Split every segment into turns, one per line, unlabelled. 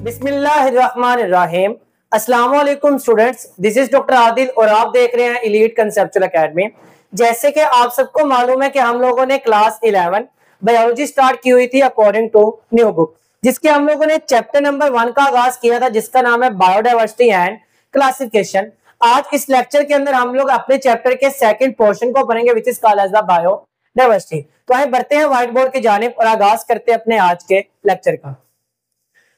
बिस्मिल्लाहिर्रहमानिर्रहीम। अस्सलाम वालेकुम students, this is doctor Adil और आप देख रहे हैं एलीट कंसेप्चुअल एकेडमी। जैसे कि आप सबको मालूम है कि हम लोगों ने क्लास 11 बायोलॉजी स्टार्ट की हुई थी अकॉर्डिंग टू न्यू बुक, जिसके हम लोगों ने चैप्टर नंबर 1 का आगाज किया था, जिसका नाम है बायोडाइवर्सिटी एंड क्लासिफिकेशन। आज इस लेक्चर के अंदर हम लोग अपने चैप्टर के सेकंड पोर्शन को पढ़ेंगे, which is called as the biodiversity. तो आइए बढ़ते हैं व्हाइट बोर्ड की जानिब और आगाज करते हैं अपने आज के लेक्चर का।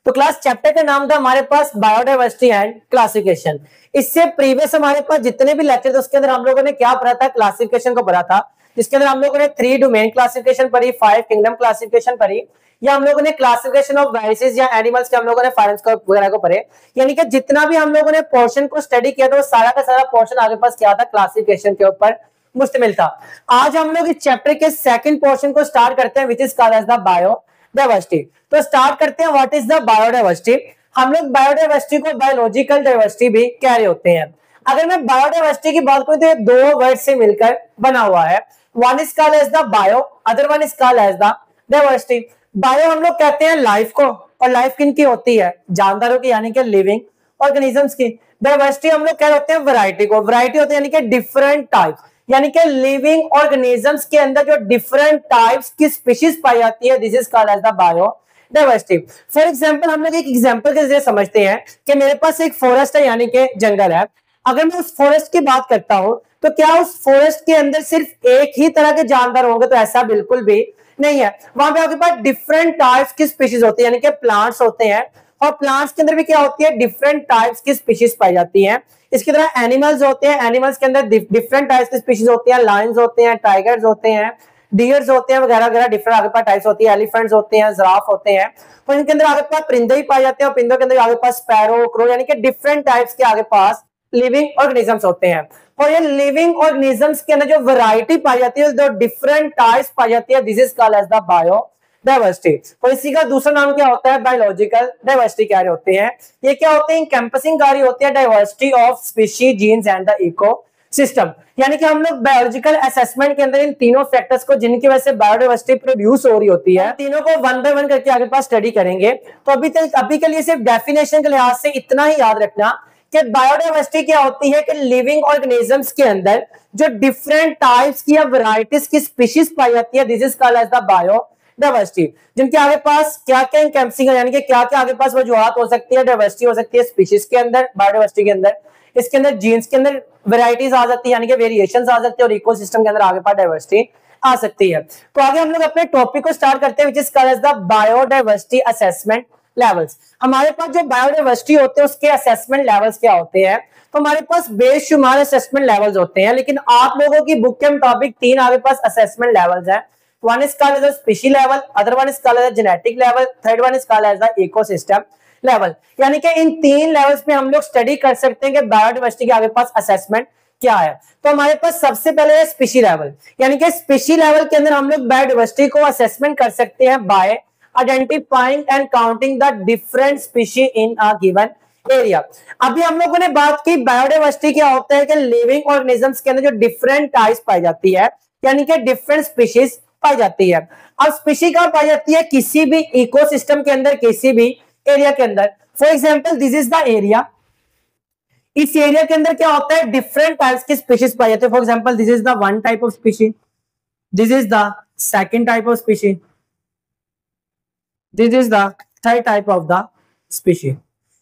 तो क्लास चैप्टर का नाम था हमारे पास बायोडाइवर्सिटी एंड क्लासिफिकेशन। इससे प्रीवियस हमारे पास जितने भी लेक्चर थे उसके अंदर हम लोगों ने क्या पढ़ा था, क्लासिफिकेशन को पढ़ा था, जिसके अंदर हम लोगों ने 3 डोमेन क्लासिफिकेशन पढ़ी, 5 किंगडम क्लासिफिकेशन पढ़ी, या हम लोगों ने क्लासिफिकेशन ऑफ वेराइटीज या एनिमल्स के हम लोगों ने फाइनेंस वगैरह को पढ़े। यानी कि जितना भी हम लोगों ने पोर्शन को स्टडी किया था वो सारा का सारा पोर्शन आगे पास क्या था, क्लासिफिकेशन के ऊपर मुश्तमिल था। आज हम लोग इस चैप्टर के सेकंड पोर्शन को स्टार्ट करते हैं, which is called as the biodiversity. तो स्टार्ट करते हैं, व्हाट इज द बायोडाइवर्सिटी। हम लोग बायोडाइवर्सिटी को बायोलॉजिकल डाइवर्सिटी भी कह रहे होते हैं। अगर मैं बायोडाइवर्सिटी की बात करूं तो ये दो वर्ड से मिलकर बना हुआ है। One is called as the bio, other one is called as the diversity. Bio हम लोग कहते हैं लाइफ को, और लाइफ किनकी होती है, जानदारों की, यानी कि लिविंग ऑर्गेनिजम्स की। डाइवर्सिटी हम लोग कह रहे होते हैं वैरायटी को, वैरायटी होती है यानी कि डिफरेंट टाइप, यानी कि लिविंग ऑर्गेनिजम्स के अंदर जो डिफरेंट टाइप्स की स्पीशीज पाई जाती है, this is called as the biodiversity. For example हम लोग एक एग्जांपल के जरिए समझते हैं कि मेरे पास एक फॉरेस्ट है यानी कि जंगल है। अगर मैं उस फॉरेस्ट की बात करता हूं तो क्या उस फॉरेस्ट के अंदर सिर्फ एक ही तरह के जानवर होंगे, तो ऐसा बिल्कुल भी नहीं है। वहां पे आपके पास डिफरेंट टाइप्स की स्पीशीज होती है, यानी कि प्लांट्स होते हैं, और प्लांट्स के अंदर भी क्या होती है, डिफरेंट टाइप्स की स्पीशीज पाई जाती है। इसकी तरह एनिमल्स होते हैं, एनिमल्स के अंदर डिफरेंट टाइप्स की स्पीशीज होती है, लायंस होते हैं, टाइगर्स होते हैं, डियर्स होते हैं, वगैरह वगैरह डिफरेंट आगे पास टाइप्स होती है, एलिफेंट्स होते हैं, जिराफ होते हैं, और इनके अंदर आगे पास परिंदे भी पाए जाते हैं, और परिंदों के अंदर आगे पास स्पैरो, क्रो, यानी कि डिफरेंट टाइप्स के आगे पास लिविंग ऑर्गेनिजम्स होते हैं। और ये लिविंग ऑर्गेनिजम्स के अंदर जो वैरायटी पाई जाती है, जो डिफरेंट टाइप्स पाई जाती है, this is called as the biodiversity. और इसी का दूसरा नाम क्या होता है, बायोलॉजिकल डाइवर्सिटी कह रहे होते हैं। ये क्या होते हैं, कैंपसिंग कार्य होती है diversity of species, genes and the ecosystem. यानी कि हम लोग बायोलॉजिकल असेसमेंट के अंदर इन तीनों फैक्टर्स को, जिनकी वजह से बायोडाइवर्सिटी प्रोड्यूस हो रही होती है, तीनों को वन बाय वन करके आगे पास स्टडी करेंगे। तो अभी के लिए सिर्फ डेफिनेशन के लिहाज से इतना ही याद रखना कि बायोडाइवर्सिटी क्या होती है कि लिविंग ऑर्गेनिजम्स के अंदर जो डिफरेंट टाइप्स की या वैरायटीज की स्पीशीज पाई जाती है, this is called as the biodiversity. जिनके आगे पास क्या क्या इनकैम्पसिंग है, यानी कि क्या क्या आगे पास वजूहात हो सकती है, डाइवर्सिटी हो सकती है स्पीशीज के अंदर, बायोडाइवर्सिटी के अंदर। इसके अंदर जीन्स के अंदर वैरायटीज आ सकती है, यानी कि वेरिएशंस आ सकती है, और इकोसिस्टम के अंदर आगे पास डाइवर्सिटी आ सकती है। तो आगे हम लोग अपने टॉपिक को स्टार्ट करते हैं, which is called as the biodiversity assessment levels. हमारे पास जो बायोडाइवर्सिटी होते हैं उसके असेसमेंट लेवल्स क्या होते हैं, तो हमारे पास बेशुमार असेसमेंट लेवल्स होते हैं, लेकिन आप लोगों की बुक के मुताबिक 3 आगे पास असेसमेंट लेवल्स हैं। One is called as the species level, other one is called as the genetic level, third one is called as the ecosystem level. यानी कि इन 3 लेवल्स पे हम लोग स्टडी कर सकते हैं कि बायोडाइवर्सिटी के आगे पास असेसमेंट क्या है। तो हमारे पास सबसे पहले है स्पीशी लेवल, यानी कि स्पीशी लेवल के अंदर हम लोग बायोडाइवर्सिटी को असेसमेंट कर सकते हैं bye identifying and counting the different species in a given area. अभी हम लोगों ने बात की बायोडाइवर्सिटी क्या होता है कि लिविंग ऑर्गेनिजम्स के अंदर जो डिफरेंट टाइप्स पाई जाती है, यानी कि डिफरेंट स्पीशीज पाई जाती है। अब स्पीशी कहां पाई जाती है, किसी भी इकोसिस्टम के अंदर, किसी भी एरिया के अंदर। For example this is the area, इस एरिया के अंदर क्या होता है, डिफरेंट टाइप्स की स्पीशीज पाई जाती है। For example this is the one type of species, this is the second type of species, this is the third type of the species.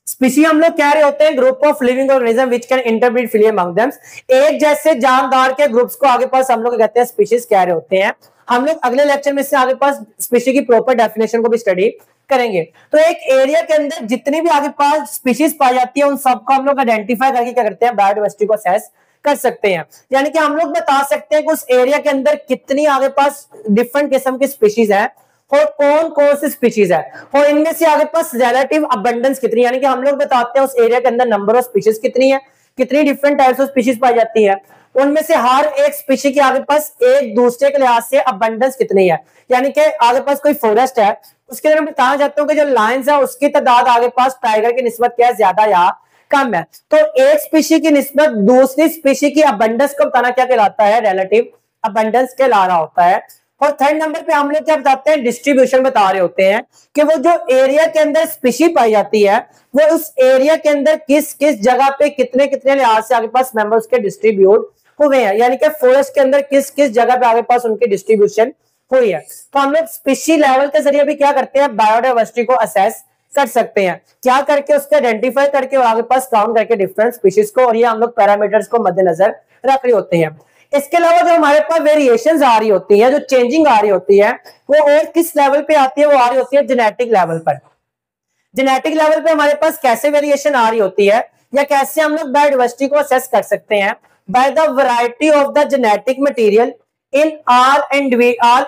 Species हम लोग कह रहे होते हैं group of living organism which can interbreed freely among them. एक जैसे जानदार के ग्रुप्स को आगे पास हम लोग कहते हैं स्पीशीज कह रहे होते हैं। हम लोग अगले लेक्चर में से आगे पास स्पीशी की प्रॉपर डेफिनेशन को भी स्टडी करेंगे। तो एक एरिया के अंदर जितनी भी आगे पास स्पीशीज पाई जाती है उन सबको हम लोग आइडेंटिफाई करके क्या करते हैं, बायोडाइवर्सिटी को असेस कर सकते हैं। यानी कि हम लोग बता सकते हैं कि उस एरिया के अंदर कितनी आगे पास डिफरेंट किस्म की स्पीशीज है और कौन कौन सी स्पीशीज है, और इनमें से आगे पास रिलेटिव अबंडेंस कितनी, यानी कि हम लोग बताते हैं उस एरिया के अंदर नंबर ऑफ स्पीशीज कितनी है, कितनी डिफरेंट टाइप्स ऑफ स्पीशीज पाई जाती है, उनमें से हर एक स्पीशी के आगे पास एक दूसरे के लिहाज से अबंडेंस कितनी है। यानी कि आगे पास कोई फॉरेस्ट है, उसके अंदर मैं बताना चाहता हूँ कि जो लायंस है उसकी तादाद आगे पास टाइगर की निस्बत क्या है, ज्यादा या कम है। तो एक स्पीशी की निस्बत दूसरी स्पीशी की अबंडेंस को बताना क्या कहलाता है, रिलेटिव अबंडेंस कहला रहा होता है। और थर्ड नंबर पे हम लोग क्या बताते हैं, डिस्ट्रीब्यूशन बता रहे होते हैं कि वो जो एरिया के अंदर स्पीशी पाई जाती है वो उस एरिया के अंदर किस किस जगह पे कितने कितने लिहाज से आगे पास मेंबर्स के डिस्ट्रीब्यूट हुए हैं, यानी कि फॉरेस्ट के अंदर किस किस जगह पे आगे पास उनकी डिस्ट्रीब्यूशन हुई है। तो हम लोग स्पीशी लेवल के जरिए भी क्या करते हैं, बायोडाइवर्सिटी को असेस कर सकते हैं, क्या करके उसको आइडेंटिफाई करके और आगे पास काउंट करके डिफरेंट स्पीशीज को, और ये हम लोग पैरामीटर्स को मद्देनजर रख रहे होते हैं। इसके अलावा जो हमारे पास वेरिएशंस आ रही होती है, जो चेंजिंग आ रही होती है, वो और किस लेवल पे आती है, वो आ रही होती है जेनेटिक लेवल पर। जेनेटिक लेवल पे हमारे पास कैसे वेरिएशन आ रही होती है या कैसे हम लोग बायोडाइवर्सिटी को असेस कर सकते हैं, by the variety of the genetic material in all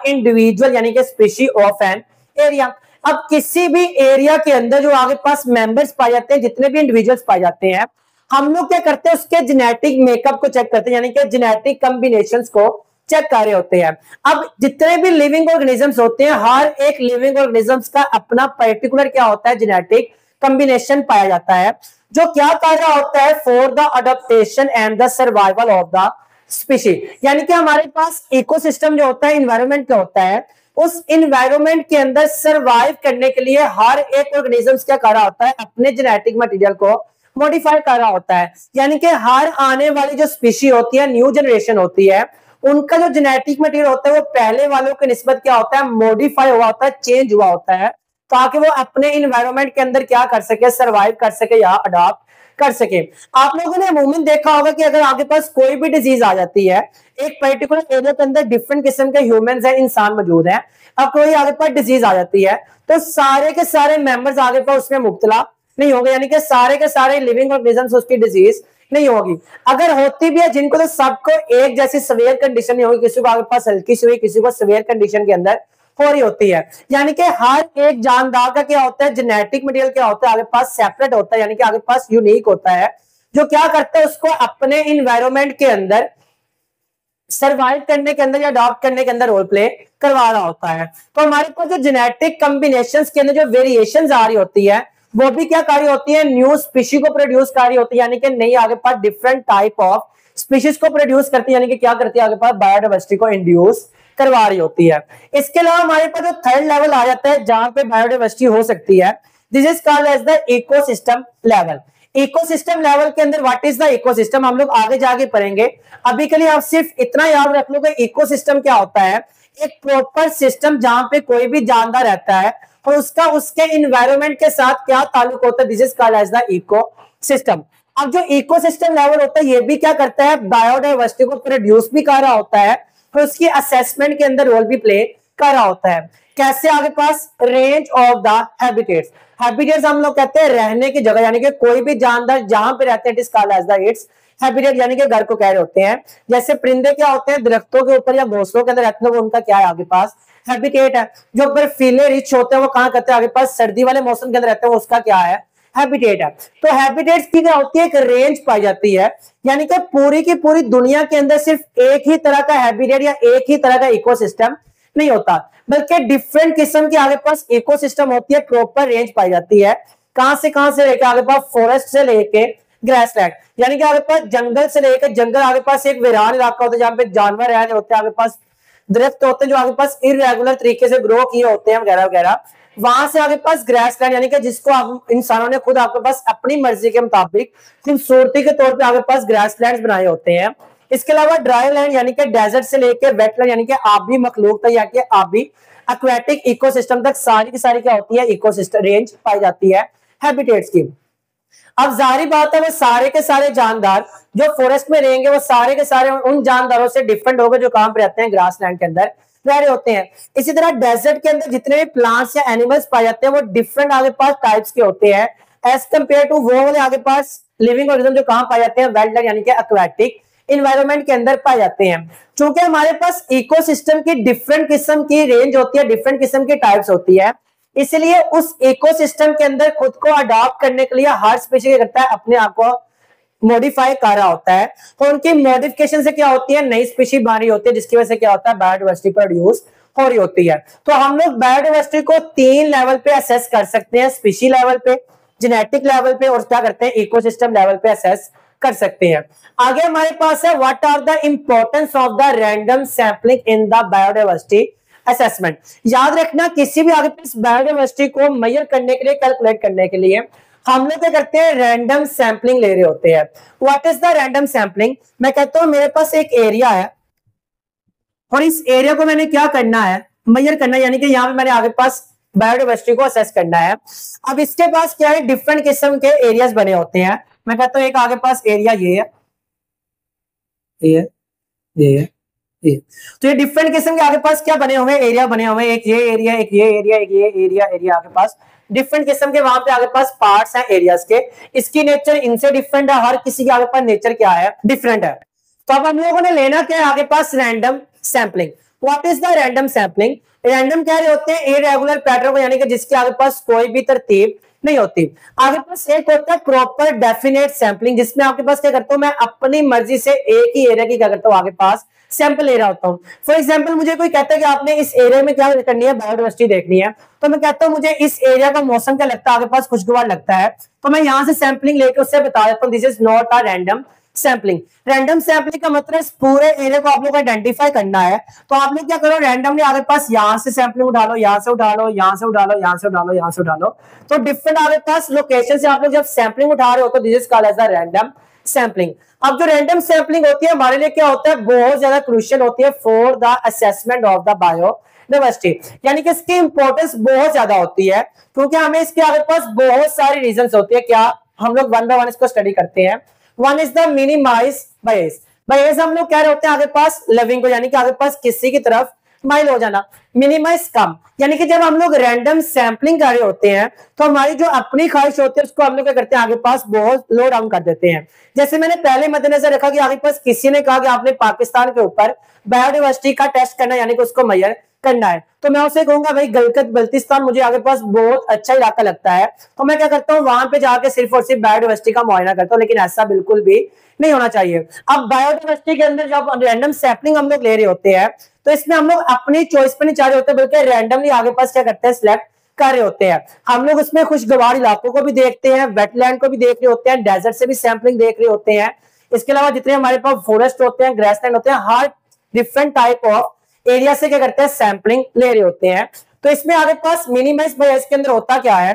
individual यानी कि स्पीशी ऑफ एन एरिया। अब किसी भी एरिया के अंदर जो आगे पास मेंबर्स पाए जाते हैं, जितने भी इंडिविजुअल्स पाए जाते हैं, हम लोग क्या करते हैं, उसके जेनेटिक मेकअप को चेक करते हैं, यानी कि जेनेटिक कॉम्बिनेशंस को चेक कर रहे होते हैं। अब जितने भी लिविंग ऑर्गेनिजम्स होते हैं, हर एक लिविंग ऑर्गेनिजम्स का अपना पर्टिकुलर क्या होता है, जेनेटिक कॉम्बिनेशन पाया जाता है, जो क्या कर रहा होता है, for the adaptation and the survival of the species. यानी कि हमारे पास इकोसिस्टम जो होता है, इन्वायरमेंट का होता है, उस इन्वायरमेंट के अंदर सरवाइव करने के लिए हर एक ऑर्गेनिजम्स क्या कर रहा होता है, अपने जेनेटिक मटेरियल को मॉडिफाई कर रहा होता है। यानी कि हर आने वाली जो स्पीशी होती है, न्यू जनरेशन होती है, उनका जो जेनेटिक मटेरियल होता है वो पहले वालों के निस्बत क्या होता है, मॉडिफाई हुआ होता है, चेंज हुआ होता है, ताकि वो अपने इन्वायरमेंट के अंदर क्या कर सके, सरवाइव कर सके या अडॉप्ट कर सके। आप लोगों ने अमूमन देखा होगा कि अगर आपके पास कोई भी डिजीज आ जाती है, एक पर्टिकुलर एरिया के अंदर डिफरेंट किस्म के ह्यूमंस हैं, इंसान मौजूद हैं, अब कोई आगे पास डिजीज आ जाती है तो सारे के सारे मेंबर्स आगे पास उसमें मुब्तला नहीं होंगे, यानी कि सारे के सारे लिविंग ऑर्गेनिजम्स उसकी डिजीज नहीं होगी। अगर होती भी है जिनको, तो सबको एक जैसी सीवियर कंडीशन नहीं होगी, किसी को आगे पास हल्की सी हुई, किसी को सीवियर कंडीशन के अंदर हो रही होती है। यानी कि हर एक जानदार का क्या होता है, जेनेटिक मटेरियल क्या होता है, आगे पास सेपरेट होता है, यानी कि आगे पास यूनिक होता है, जो क्या करता है, उसको अपने इन्वायरमेंट के अंदर सर्वाइव करने के अंदर या अडॉप्ट करने के अंदर रोल प्ले करवा रहा होता है। तो हमारे पास जो जेनेटिक कॉम्बिनेशंस के अंदर जो वेरिएशंस आ रही होती है, वो भी क्या कार्य होती है, न्यू स्पीशी को प्रोड्यूस कर रही होती है, यानी कि नई आगे पास डिफरेंट टाइप ऑफ स्पीशीज को प्रोड्यूस करती है, यानी कि क्या करती है, आगे पास बायोडाइवर्सिटी को इंड्यूस करवा रही होती है। इसके अलावा हमारे पास जो थर्ड लेवल आ जाता है जहां पे बायोडाइवर्सिटी हो सकती है, this is called as the ecosystem level. Ecosystem level के अंदर व्हाट इज द इकोसिस्टम हम लोग आगे जाके पढ़ेंगे। अभी के लिए आप सिर्फ इतना याद रख लो कि इकोसिस्टम क्या होता है, एक प्रॉपर सिस्टम जहां पे कोई भी जानदार रहता है और उसका उसके इन्वायरमेंट के साथ क्या ताल्लुक होता है, this is called as the ecosystem. अब जो इकोसिस्टम लेवल होता है ये भी क्या करता है, बायोडाइवर्सिटी को प्रोड्यूस भी कर रहा होता है और उसकी असेसमेंट के अंदर रोल भी प्ले कर रहा होता है। कैसे, आगे पास range of the habitats. Habitats हम लोग कहते हैं रहने की जगह, यानी कि कोई भी जानदार जहां पे रहते हैं, it is called as the its habitat, यानी कि घर को कह रहे होते हैं। जैसे परिंदे क्या होते हैं, दरख्तों के ऊपर या घोंसलों के अंदर रहते हैं, वो उनका क्या है, आगे पास हैबिटेट है। जो बर्फीले रिच होते हैं वो कहां करते हैं, आगे पास सर्दी वाले मौसम के अंदर रहते हैं, वो उसका क्या है, हैबिटेट है। तो हैबिटेट्स की क्या होती है, एक रेंज पाई जाती है, यानी कि पूरी की पूरी दुनिया के अंदर सिर्फ एक ही तरह का हैबिटेट या एक ही तरह का इकोसिस्टम नहीं होता, बल्कि डिफरेंट किस्म के आगे पास इकोसिस्टम होती है, प्रॉपर रेंज पाई जाती है। कहां से लेके आगे पास फॉरेस्ट से लेके ग्रासलैंड, यानी कि आगे पास जंगल से लेकर जंगल, आगे पास एक वीरान इलाका होता है जहां पे जानवर रह रहे होते हैं, आगे पास दरख्त होते हैं जो आगे पास इरेगुलर तरीके से ग्रो किए होते हैं वगैरह वगैरह। वहां से आगे पास ग्रासलैंड, यानी कि जिसको आप इंसानों ने खुद आपके पास अपनी मर्जी के मुताबिक खूबसूरती के तौर पे आगे पास ग्रासलैंड बनाए होते हैं। इसके अलावा ड्राई लैंड यानी कि डेजर्ट से लेकर वेटलैंड यानी कि आबी मखलूक तक, या कि आबी एक्वेटिक इकोसिस्टम तक सारी की सारी क्या होती है, इकोसिस्टम रेंज पाई जाती है हैबिटेट्स की। अब जारी बात है, वो सारे के सारे जानदार जो फॉरेस्ट में रहेंगे वो सारे के सारे उन जानदारों से डिफरेंट होंगे जो कहां पे रहते हैं, ग्रासलैंड के अंदर रह रहे होते हैं। इसी तरह डेजर्ट के अंदर जितने भी प्लांट्स या एनिमल्स पाए जाते हैं वो डिफरेंट आगे पास टाइप्स के होते हैं एज कम्पेयर टू वो वाले आगे पास लिविंग ऑर्गेनिज्म जो कहां पाए जाते हैं, वेटलैंड यानी कि एक्वेटिक इन्वायरमेंट के अंदर पाए जाते हैं। क्योंकि हमारे पास इकोसिस्टम की डिफरेंट किस्म की रेंज होती है, डिफरेंट किस्म की टाइप्स होती है, इसलिए उस इकोसिस्टम के अंदर खुद को अडॉप्ट करने के लिए हर स्पीशीज करता है, अपने आप को मॉडिफाई कर रहा होता है। तो उनकी मॉडिफिकेशन से क्या होती है, नई स्पीशीज बन रही होती है, जिसकी वजह से क्या होता है, बायोडाइवर्सिटी प्रोड्यूस हो रही होती है। तो हम लोग बायोडाइवर्सिटी को 3 लेवल पे असेस कर सकते हैं, स्पीशी लेवल पे, जेनेटिक लेवल पे, और क्या करते हैं, इकोसिस्टम लेवल पे असेस कर सकते हैं। आगे हमारे पास है what are the importance of the random sampling in the biodiversity assessment. याद रखना किसी भी आगे पास बायोडाइवर्सिटी को मेजर करने के लिए, कैलकुलेट करने के लिए हम लोग क्या करते हैं, रैंडम सैंपलिंग ले रहे होते हैं। What is the random sampling? मैं कहता हूं मेरे पास एक एरिया है और इस एरिया को मैंने क्या करना है, मेजर करना है, यानी कि यहाँ पे मैंने आगे पास बायोडाइवर्सिटी को असेस करना है। अब इसके पास क्या है, डिफरेंट किस्म के एरियाज बने होते हैं। मैं कहता हूँ एक आगे पास एरिया ये है, ये ये ये, तो ये डिफरेंट किस्म के आगे पास क्या बने हुए, एरिया बने हुए, एक ये एरिया, एक ये एरिया, एक ये एरिया, एरिया आगे पास डिफरेंट किस्म के वहां पे आगे पास पार्ट्स हैं एरियाज के। इसकी नेचर इनसे डिफरेंट है, हर किसी के आगे पास नेचर क्या है, डिफरेंट है। तो अब हम लोगों ने लेना क्या है आगे पास, random sampling. What is the random sampling? Random कह रहे होते हैं इरेगुलर पैटर्न को, यानी कि जिसके आगे पास कोई भी तरतीब नहीं होती। आगे पास एक होता है प्रॉपर डेफिनेट सैंपलिंग, जिसमें आपके पास क्या करता हूं मैं, अपनी मर्जी से एक ही एरिया की क्या करता हूं, आगे पास सैंपल ले रहा होता हूं। फॉर एग्जांपल मुझे कोई कहता है कि आपने इस एरिया में क्या करनी है, बायोडाइवर्सिटी देखनी है, तो मैं कहता हूं मुझे इस एरिया का मौसम क्या लगता है, आगे पास खुशगवार लगता है, तो मैं यहां से सैंपलिंग लेकर उससे बता देता हूं this is not a random sampling. Random sampling का मतलब पूरे एरिया को आप लोग आइडेंटिफाई करना है। तो आप लोग क्या करो, रैंडमली आगे पास यहां से सैंपलिंग उठा लो, यहां से उठा लो, यहां से उठा लो, यहां से उठा लो, यहां से उठा लो। तो डिफरेंट आगे पास लोकेशन से आप लोग जब सैंपलिंग उठा रहे हो तो this is called as the random sampling. अब जो रैंडम सैंपलिंग होती है हमारे लिए क्या होता है, बहुत ज्यादा क्रूशियल होती है for the assessment of the biodiversity, यानी कि इसकी इंपॉर्टेंस बहुत ज्यादा होती है, क्योंकि हमें इसके आगे पास बहुत सारी रीजंस होती है। क्या हम लोग वन बाय वन इसको स्टडी करते हैं। वन इज द मिनिमाइज बायस। बायस हम लोग कह रहे होते हैं आगे पास लविंग को, यानी कि आगे पास किसी की तरफ माइल हो जाना। मिनिमाइज कम, यानी कि जब हम लोग रैंडम सैंपलिंग कर रहे होते हैं तो हमारी जो अपनी ख्वाहिश होती है उसको हम लोग क्या करते हैं, आगे पास बहुत लो डाउन कर देते हैं। जैसे मैंने पहले मद्देनजर रखा कि आगे पास किसी ने कहा कि आपने पाकिस्तान के ऊपर बायोडाइवर्सिटी का टेस्ट करना, यानी कि उसको मेजर करना है, तो मैं उसे कहूंगा भाई गलकत बल्तिस्तान मुझे आगे पास बहुत अच्छा इलाका लगता है, तो मैं क्या करता हूँ वहां पे जाके सिर्फ और सिर्फ बायोडाइवर्सिटी का मुआयना करता हूँ, लेकिन ऐसा बिल्कुल भी नहीं होना चाहिए। अब बायोडाइवर्सिटी के अंदर जब रैंडम सैंपलिंग हम लोग ले रहे होते हैं तो इसमें हम लोग अपनी चॉइस पे नहीं चाह रहे होते, बल्कि रैंडमली आगे पास क्या करते हैं, सिलेक्ट कर रहे होते हैं। हम लोग उसमें खुशगवार इलाकों को भी देखते हैं, वेटलैंड को भी देख रहे होते हैं, डेजर्ट से भी सैंपलिंग देख रहे होते हैं। इसके अलावा जितने हमारे पास फॉरेस्ट होते हैं, ग्रासलैंड होते हैं, हर डिफरेंट टाइप ऑफ एरिया से क्या करते हैं, सैंपलिंग ले रहे होते हैं। तो इसमें आगे पास मिनिमाइज बायस के अंदर होता क्या है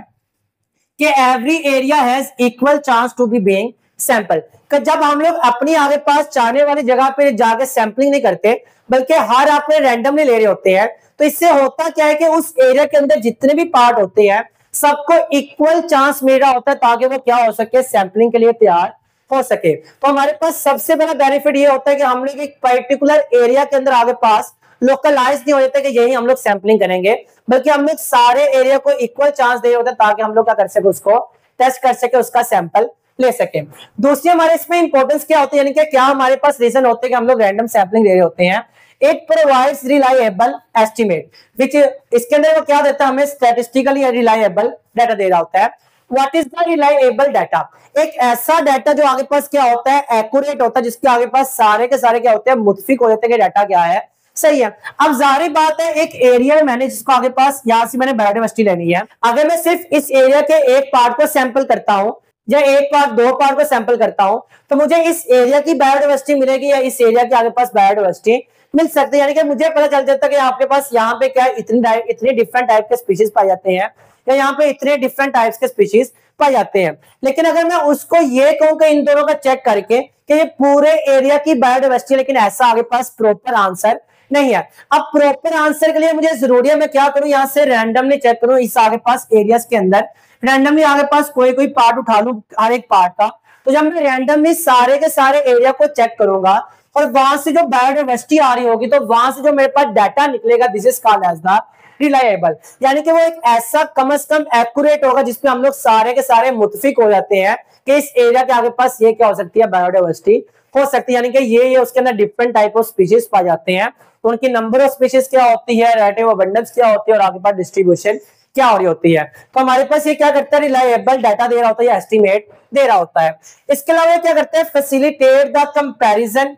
कि every area has equal chance to be being sample. जब हम लोग अपनी आगे पास चाहने वाली जगह पे जाके सैंपलिंग नहीं करते बल्कि हर आपने रैंडमली ले रहे होते हैं, तो इससे होता क्या है कि उस एरिया के अंदर जितने भी पार्ट होते हैं सबको इक्वल चांस मिल रहा होता है, ताकि वो क्या हो सके, सैंपलिंग के लिए तैयार हो सके। तो हमारे पास सबसे बड़ा बेनिफिट ये होता है कि हम लोग एक पर्टिकुलर एरिया के अंदर आगे पास लोकलाइज नहीं हो जाता कि यही हम लोग सैंपलिंग करेंगे, बल्कि हम लोग सारे एरिया को इक्वल चांस दे होते हैं, ताकि हम लोग क्या कर सके, उसको टेस्ट कर सके, उसका सैंपल ले सके। दूसरी हमारे इसमें इंपॉर्टेंस क्या होती है, यानी कि क्या हमारे पास रीजन होते हैं कि हम लोग रैंडम सैंपलिंग ले रहे होते हैं। इट प्रोवाइड्स रिलायबल एस्टिमेट विच, इसके अंदर वो क्या देता है, हमें स्टैटिस्टिकली रिलायबल डाटा दे रहा होता है। What is the reliable data? एक ऐसा डाटा जो आगे पास क्या होता है, एक्यूरेट होता है, जिसके आगे पास सारे के सारे क्या होते हैं, मुत्फिक हो जाते हैं कि डाटा क्या है, सही है। अब जाहिर बात है एक एरिया में मैंने जिसको आगे पास यहां से मैंने बायोडाइवर्सिटी लेनी है, अगर मैं सिर्फ इस एरिया के एक पार्ट को सैंपल करता हूं या एक पार्ट दो पार्ट को सैंपल करता हूं, तो मुझे इस एरिया की बायोडाइवर्सिटी मिलेगी या इस एरिया के आगे पास बायोडाइवर्सिटी मिल सकती है। यानी कि मुझे पता चल जाता है कि आपके पास यहाँ पे क्या इतने डिफरेंट टाइप के स्पीशीज पाए जाते हैं या यहाँ पे इतने डिफरेंट टाइप्स के स्पीशीज पाए जाते हैं। लेकिन अगर मैं उसको ये कहूं कि इन दोनों का चेक करके कि ये पूरे एरिया की बायोडाइवर्सिटी, लेकिन ऐसा आगे पास प्रॉपर आंसर नहीं है। अब प्रॉपर आंसर के लिए मुझे जरूरी है मैं क्या करूं, यहां से रैंडमली चेक करूं इस आगे पास एरियाज के अंदर, रैंडमली आगे पास कोई कोई पार्ट उठा लूं हर एक पार्ट का। तो जब मैं रैंडमली सारे के सारे एरिया को चेक करूंगा और वहां से जो बायोडाइवर्सिटी आ रही होगी, तो वहां से जो मेरे पास डाटा निकलेगा this is called as the reliable, यानी कि वो एक ऐसा कम से कम एक्यूरेट होगा जिसपे हम लोग सारे के सारे मुत्फिक हो जाते हैं कि इस एरिया के आगे पास ये क्या हो सकती है, बायोडाइवर्सिटी हो सकती है। यानी कि ये उसके अंदर डिफरेंट टाइप ऑफ स्पीशीज पाए जाते हैं, तो उनकी नंबर ऑफ स्पीशीज क्या होती है, रिलेटिव अबंडेंस क्या होती है और आगे पास डिस्ट्रीब्यूशन क्या हो रही होती है। तो हमारे पास ये क्या करता है, रिलायबल डाटा दे रहा होता है, एस्टिमेट दे रहा होता है। इसके अलावा क्या करता है, फैसिलिटेट द कंपैरिजन,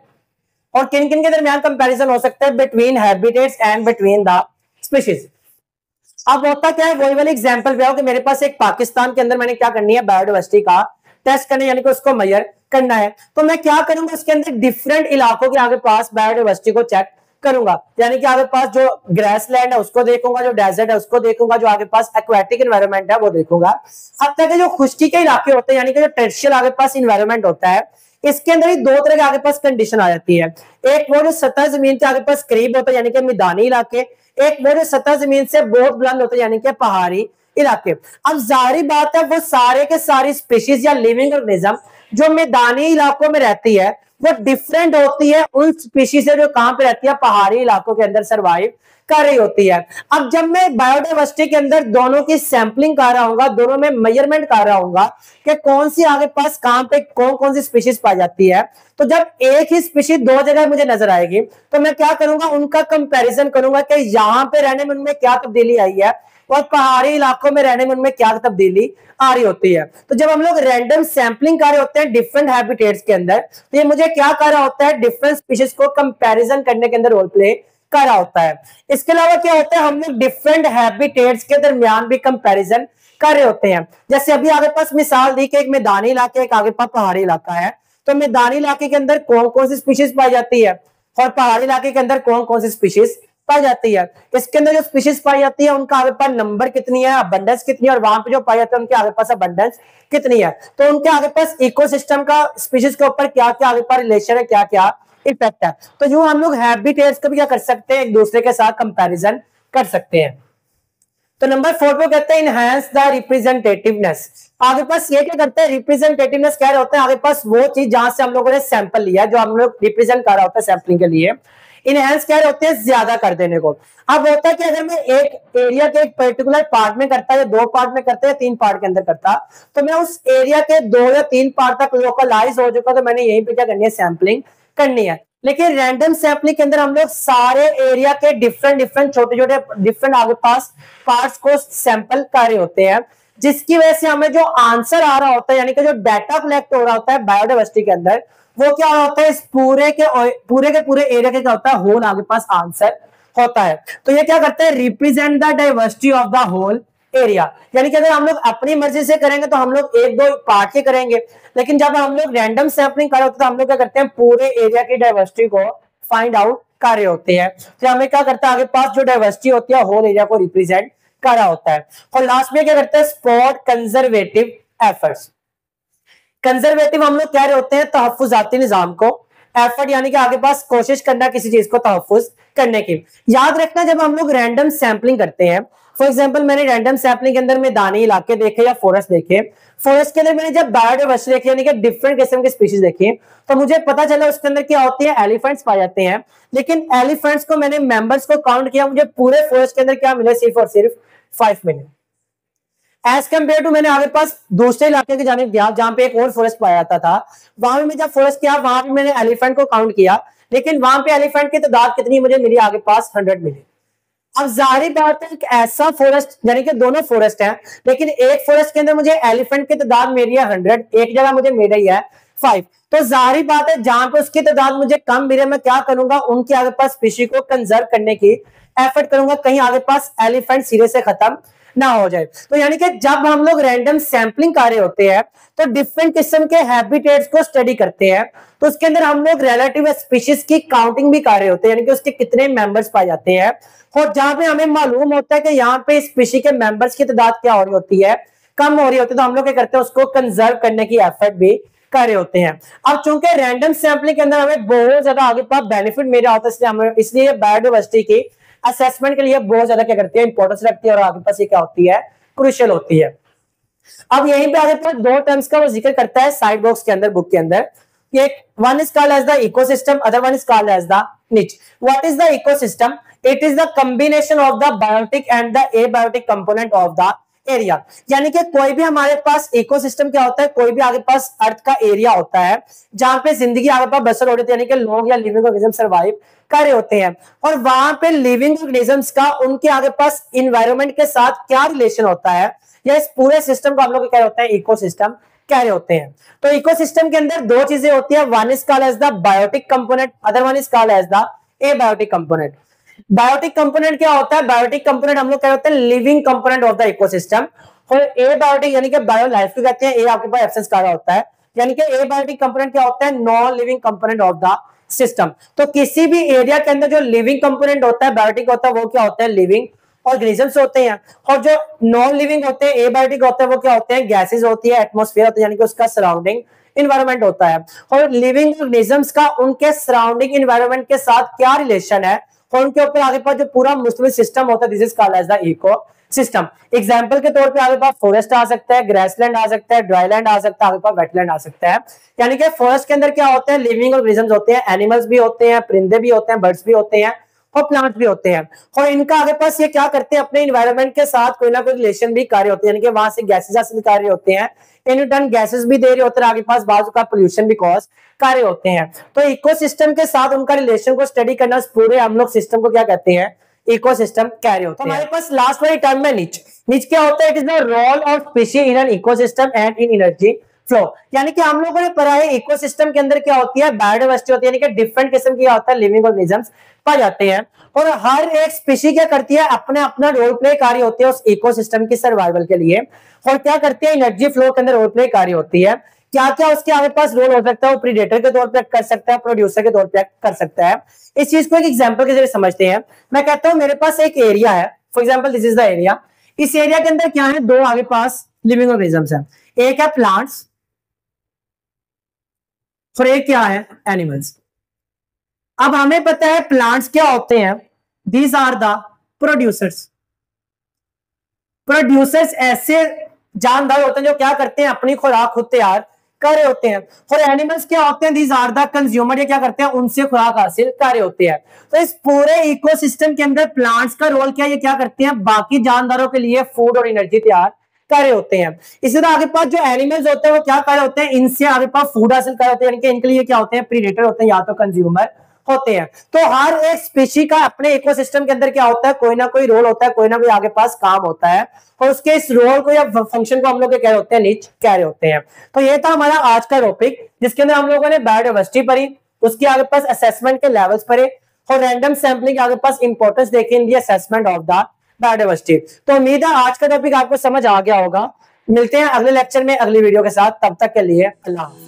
और किन किन के दरमियान कंपैरिजन हो सकता है, between habitats and between the species. अब होता क्या है, वही वाली एग्जांपल पे आओ कि मेरे पास एक पाकिस्तान के अंदर मैंने क्या करनी है, बायोडाइवर्सिटी का टेस्ट करना है, यानी कि उसको मेजर करना है। तो मैं क्या करूंगा, उसके अंदर डिफरेंट इलाकों के आगे पास बायोडाइवर्सिटी को चेक करूंगा, यानी कि आगे पास जो ग्रास लैंड है उसको देखूंगा, जो डेजर्ट है उसको देखूंगा, जो आगे पास एक्वेटिक एनवायरनमेंट है वो देखूंगा। अब तक जो खुश्की के इलाके होते हैं, यानी कि जो टेरेस्ट्रियल आगे पास इन्वायरमेंट होता है, इसके अंदर ही दो तरह के आगे पास कंडीशन आ जाती है। एक वो जो सतह जमीन के आगे पास करीब होता है, यानी कि मैदानी इलाके, एक वो जो सतह जमीन से बहुत बुलंद होता है, यानी कि पहाड़ी इलाके। अब जाहिर बात है वो सारे के सारी स्पीशीज या लिविंग ऑर्गेनिज्म जो मैदानी इलाकों में रहती है वो डिफरेंट होती है उन स्पीशीज से जो कहां पे रहती है, पहाड़ी इलाकों के अंदर सर्वाइव कर रही होती है। अब जब मैं बायोडाइवर्सिटी के अंदर दोनों की सैंपलिंग कर रहा हूँ, दोनों में मेजरमेंट कर रहा हूँ कि कौन सी आगे पास कहां पे कौन कौन सी स्पीशीज पाई जाती है, तो जब एक ही स्पीशीज दो जगह मुझे नजर आएगी तो मैं क्या करूंगा, उनका कंपैरिजन करूंगा कि यहाँ पे रहने में उनमें क्या तब्दीली आई है और पहाड़ी इलाकों में रहने में उनमें क्या तब्दीली आ रही होती है। तो जब हम लोग रैंडम सैंपलिंग कर रहे होते हैं डिफरेंट हैबिटेट्स के अंदर, तो ये मुझे क्या कर रहा होता है, डिफरेंट स्पीशीज को कंपैरिजन करने के अंदर रोल प्ले कर रहा होता है। इसके अलावा क्या होता है, हम लोग डिफरेंट हैबिटेट्स के दरमियान भी कंपैरिजन कर रहे होते हैं। जैसे अभी आगे पास मिसाल दी कि एक मैदानी इलाका, एक आगे पास पहाड़ी इलाका है, तो मैदानी इलाके के अंदर कौन कौन सी स्पीशीज पाई जाती है और पहाड़ी इलाके के अंदर कौन कौन सी स्पीशीज पाई जाती है। इसके अंदर जो स्पीशीज पाई जाती है उनका आगे पास नंबर कितनी है, अबंडेंस कितनी है, और वहां पे जो पाई जाती है उनके आगे पास अबंडेंस कितनी है। तो उनके आगे पास इकोसिस्टम का स्पीशीज के ऊपर क्या क्या आगे पास रिलेशन है, क्या क्या इफेक्ट है। तो यूं हम लोग हैबिटेट्स का भी क्या कर सकते हैं, एक दूसरे के साथ कंपैरिजन कर सकते हैं। तो नंबर 4 पे कहते हैं इनहैंस द रिप्रेजेंटेटिवनेस। आगे पास ये क्या करते हैं, रिप्रेजेंटेटिवनेस कह रहे होते हैं आगे पास वो चीज जहां से हम लोगों ने सैंपल लिया, जो हम लोग रिप्रेजेंट कर रहा होता है सैंपलिंग के लिए। इनहैंस कह रहे होते हैं ज्यादा कर देने को। अब होता है कि अगर मैं एक एरिया के एक पर्टिकुलर पार्ट में करता, या दो पार्ट में करता, या तीन पार्ट के अंदर करता, तो मैं उस एरिया के 2 या 3 पार्ट तक लोकलाइज हो चुका, तो मैंने यहीं पे क्या करनी है, सैंपलिंग करनी है। लेकिन रैंडम सैंपलिंग के अंदर हम लोग सारे एरिया के डिफरेंट छोटे छोटे डिफरेंट आगे पास पार्ट्स को सैंपल कर रहे होते हैं, जिसकी वजह से हमें जो आंसर आ रहा होता है, यानी कि जो डाटा कलेक्ट हो रहा होता है बायोडाइवर्सिटी के अंदर, वो क्या होता है, इस पूरे के पूरे एरिया के क्या होता है, होल आगे पास आंसर होता है। तो ये क्या करता है, represent the diversity of the whole area. यानी कि अगर हम लोग अपनी मर्जी से करेंगे तो हम लोग एक दो पार्ट के करेंगे, लेकिन जब हम लोग रैंडम सैंपलिंग कर रहे होते हैं तो हम लोग क्या करते हैं, पूरे एरिया की डाइवर्सिटी को फाइंड आउट कर रहे होते हैं। तो हमें क्या करता है, आगे पास जो डाइवर्सिटी होती है होल एरिया को रिप्रेजेंट कर रहा होता है। और लास्ट में क्या करते हैं, स्पॉट कंजर्वेटिव एफर्ट्स। कंजर्वेटिव हम लोग कह रहे होते हैं तहफ्फुजाती निजाम को, एफर्ट यानी कि आगे पास कोशिश करना किसी चीज को तहफ्फुज करने की। याद रखना जब हम लोग रैंडम सैंपलिंग करते हैं, फॉर एग्जांपल मैंने रैंडम सैंपलिंग के अंदर मैदानी इलाके देखे या फॉरेस्ट देखे, फॉरेस्ट के अंदर मैंने जब बायोडाइवर्सिटी देखी यानी कि डिफरेंट किस्म की स्पीशीज देखी, तो मुझे पता चला उसके अंदर क्या होती है, एलिफेंट्स पाए जाते हैं। लेकिन एलिफेंट्स को मैंने मेंबर्स को काउंट किया, मुझे पूरे फॉरेस्ट के अंदर क्या मिले, सिर्फ और सिर्फ 5 मिले। एज कम्पेयर टू मैंने आगे पास दूसरे इलाके की जानिब गया जहां पे एक और फॉरेस्ट पाया जाता था, वहां में जब फॉरेस्ट किया वहां पे मैंने एलिफेंट को काउंट किया, लेकिन वहां पे एलिफेंट की तादाद कितनी मुझे मिली, आगे पास 100 मिली। अब जाहिर बात है ऐसा फॉरेस्ट, यानी कि दोनों फॉरेस्ट हैं, लेकिन एक फॉरेस्ट के अंदर मुझे एलिफेंट की तादाद मिली है 100, एक जगह मुझे मिल रही है 5। तो जाहिर बात है जहां पे उसकी तादाद मुझे कम मिले, मैं क्या करूंगा, उनके आगे पास स्पीशी को कंजर्व करने की एफर्ट करूंगा, कहीं आगे पास एलिफेंट सिरे से खत्म ना हो जाए। तो यानी कि जब हम लोग रैंडम सैंपलिंग कर रहे होते हैं तो डिफरेंट किस्म के हैबिटेट्स को स्टडी करते हैं, तो उसके अंदर हम लोग रिलेटिव स्पीशीज की काउंटिंग भी कर रहे होते हैं, यानी कि उसके कितने मेंबर्स पाए जाते हैं। और जहां पे हमें मालूम होता है कि यहाँ पे स्पीशी के मेंबर्स की तादाद क्या हो रही होती है, कम हो रही होती है, तो हम लोग क्या करते हैं, उसको कंजर्व करने की एफर्ट भी कर रहे होते हैं। अब चूंकि रैंडम सैंपलिंग के अंदर हमें बहुत ज्यादा आगे पास बेनिफिट मिल रहा होता है, इसलिए बायोडाइवर्सिटी की असेसमेंट के लिए बहुत ज्यादा क्या करती है, इंपॉर्टेंस रखती है, और आगे पास ये क्या होती है, क्रूशियल होती है। अब यहीं पे आगे पास 2 टर्म्स का वो जिक्र करता है साइड बॉक्स के अंदर, बुक के अंदर। एक one is called as the ecosystem, other one is called as the niche. What is the ecosystem? It is the combination of the biotic and the abiotic component of the area. यानी कि कोई भी हमारे पास ecosystem क्या होता है, कोई भी आगे पास अर्थ का एरिया होता है जहां पे जिंदगी आगे पास बसर हो रही है, यानी कि लोग या लिविंग ऑर्गेनिज्म सर्वाइव कर रहे होते हैं, और वहां पे लिविंग ऑर्गेनिजम्स का उनके आगे पास इन्वायरमेंट के साथ क्या रिलेशन होता है, या इस पूरे सिस्टम को हम लोग क्या होता है, इकोसिस्टम कह रहे होते हैं। तो इकोसिस्टम के अंदर 2 चीजें होती है, one is called as the biotic component, other one is called as the abiotic component. Biotic component क्या होता है, बायोटिक कंपोनेंट हम लोग क्या होते हैं, living component of the ecosystem. और एबायोटिक यानी कि बायो लाइफ को कहते हैं, ए आपके पास एब्सेंस का होता है, यानी कि एबायोटिक कंपोनेंट क्या होता है, non living component of the system. तो किसी भी एरिया के अंदर जो लिविंग कंपोनेंट होता है, बायोटिक होता है, वो क्या होता है, लिविंग ऑर्गेनिजम्स होते हैं। और जो नॉन लिविंग होते हैं, एबायोटिक होते हैं, वो क्या होते हैं, गैसेज होती है, एटमॉस्फेयर होता है, यानी कि उसका सराउंडिंग इन्वायरमेंट होता है। और लिविंग ऑर्गेनिजम्स का उनके सराउंडिंग इन्वायरमेंट के साथ क्या रिलेशन है, और उनके ऊपर आगे पास जो पूरा मुश्तमिल सिस्टम होता है, this is called as the ecosystem. Example के तौर पे आगे पास फॉरेस्ट आ सकता है, ग्रासलैंड आ सकता है, ड्राईलैंड आ सकता है, आगे पास वेटलैंड आ सकता है। यानी कि फॉरेस्ट के अंदर क्या होते हैं, लिविंग ऑर्गेनिजम्स होते हैं, एनिमल्स भी होते हैं, परिंदे भी होते हैं, बर्ड्स भी होते हैं, और प्लांट भी होते हैं। और इनका आगे पास ये क्या करते हैं, अपने इन्वायरमेंट के साथ कोई ना कोई रिलेशन भी कार्य होते हैं, यानी कि वहां से गैसेज हासिल कार्य होते हैं, इन रिटर्न गैसेज भी दे रहे होते हैं, आगे पास बाजू का पोल्यूशन भी कॉज कार्य होते हैं। तो इकोसिस्टम के साथ उनका रिलेशन को स्टडी करना, पूरे हम लोग सिस्टम को क्या कहते हैं, इकोसिस्टम कार्य होते हैं। हमारे पास लास्ट वाली टर्म में निच। निच क्या होता है, it is the role of species in an ecosystem and in energy flow. यानी कि हम लोगों ने पढ़ा है इकोसिस्टम के अंदर क्या होती है, बायोडाइवर्सिटी होती है, यानी कि डिफरेंट किस्म की होता है लिविंग ऑर्गेनिजम्स पाए जाते हैं। और हर एक स्पीशी क्या करती है, अपने अपना रोल प्ले कार्य होती है उस इकोसिस्टम की सर्वाइवल के लिए। और क्या करती है, एनर्जी फ्लो के अंदर रोल प्ले कार्य होती है। क्या क्या उसके आगे पास रोल हो सकता है, वो प्रीडेटर के तौर पर कर सकता है, प्रोड्यूसर के तौर पर कर सकता है। इस चीज को एक एग्जांपल के जरिए समझते हैं। मैं कहता हूं मेरे पास एक एरिया है, for example this is the area. इस एरिया के अंदर क्या है, दो आगे पास लिविंग ऑर्गेनिजम्स हैं, एक है प्लांट्स और एक क्या है, एनिमल्स। अब हमें पता है प्लांट्स क्या होते हैं, these are the producers. Producers ऐसे जानदार होते हैं जो क्या करते हैं, अपनी खुराक खुद तैयार कर रहे होते हैं। और एनिमल्स क्या होते हैं, दीज आर द कंज्यूमर, ये क्या करते हैं, उनसे खुराक हासिल कर रहे होते हैं। तो इस पूरे इकोसिस्टम के अंदर प्लांट्स का रोल क्या है, ये क्या करते हैं, बाकी जानदारों के लिए फूड और एनर्जी तैयार कर रहे होते हैं। इसी तरह आगे पास जो एनिमल्स होते हैं वो क्या कर रहे होते हैं, इनसे आगे पास फूड हासिल कर रहे होते हैं, यानी कि इनके लिए क्या होते हैं, प्रीडेटर होते हैं या तो कंज्यूमर होते हैं। तो हर एक स्पीशी का अपने इकोसिस्टम के अंदर क्या होता है, कोई ना कोई रोल होता है, कोई ना कोई आगे पास काम होता है, और उसके इस रोल को या फंक्शन को हम लोग कह रहे होते हैं, निच कह रहे होते हैं। तो ये था हमारा आज का टॉपिक, जिसके अंदर हम लोगों ने बायोडाइवर्सिटी पढ़ी, उसके आगे पास असेसमेंट के लेवल्स पढ़े, और रैंडम सैंपलिंग के आगे पास इंपॉर्टेंस देखे in the assessment of the biodiversity. तो उम्मीद है आज का टॉपिक आपको समझ आ गया होगा। मिलते हैं अगले लेक्चर में अगली वीडियो के साथ, तब तक के लिए अल्लाह।